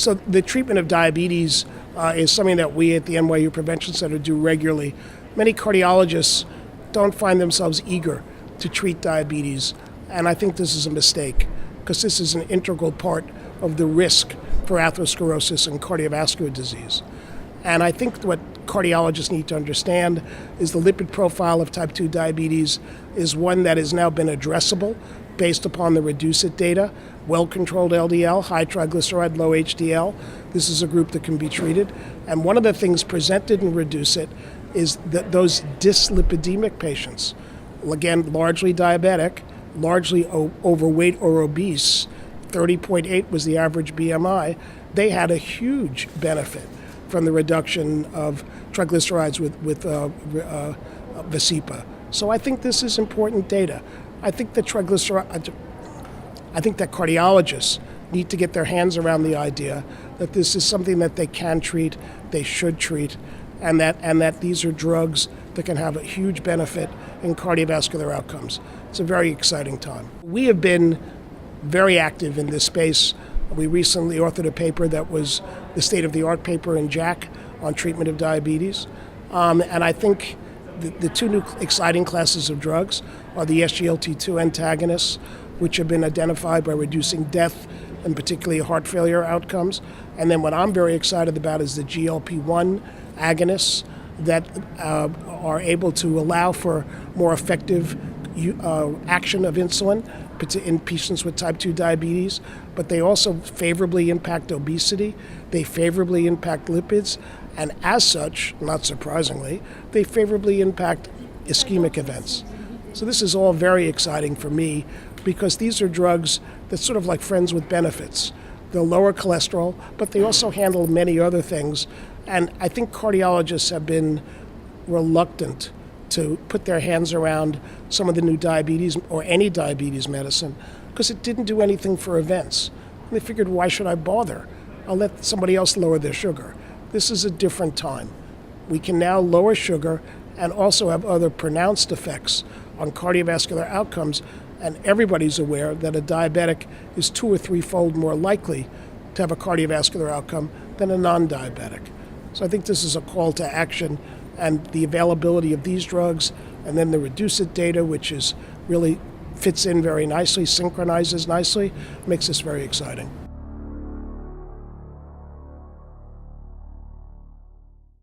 So the treatment of diabetes is something that we at the NYU Prevention Center do regularly. Many cardiologists don't find themselves eager to treat diabetes, and I think this is a mistake because this is an integral part of the risk for atherosclerosis and cardiovascular disease. And I think what cardiologists need to understand is the lipid profile of type 2 diabetes is one that has now been addressable based upon the REDUCE-IT data, well-controlled LDL, high triglyceride, low HDL. This is a group that can be treated. And one of the things presented in REDUCE-IT is that those dyslipidemic patients, again, largely diabetic, largely overweight or obese, 30.8 was the average BMI, they had a huge benefit from the reduction of triglycerides with Vascepa. So I think this is important data. I think that cardiologists need to get their hands around the idea that this is something that they can treat, they should treat, and that these are drugs that can have a huge benefit in cardiovascular outcomes. It's a very exciting time. We have been very active in this space. We recently authored a paper that was the state-of-the-art paper in JACC on treatment of diabetes. And I think the two new exciting classes of drugs are the SGLT2 antagonists, which have been identified by reducing death and particularly heart failure outcomes. And then what I'm very excited about is the GLP-1 agonists that are able to allow for more effective action of insulin in patients with type 2 diabetes, but they also favorably impact obesity, they favorably impact lipids, and as such, not surprisingly, they favorably impact ischemic events. So this is all very exciting for me because these are drugs that's sort of like friends with benefits. They'll lower cholesterol, but they also handle many other things. And I think cardiologists have been reluctant to put their hands around some of the new diabetes or any diabetes medicine because it didn't do anything for events. And they figured, why should I bother? I'll let somebody else lower their sugar. This is a different time. We can now lower sugar and also have other pronounced effects on cardiovascular outcomes, and everybody's aware that a diabetic is 2 or 3-fold more likely to have a cardiovascular outcome than a non-diabetic. So I think this is a call to action, and the availability of these drugs and then the REDUCE-IT data, which is really fits in very nicely, synchronizes nicely, makes this very exciting.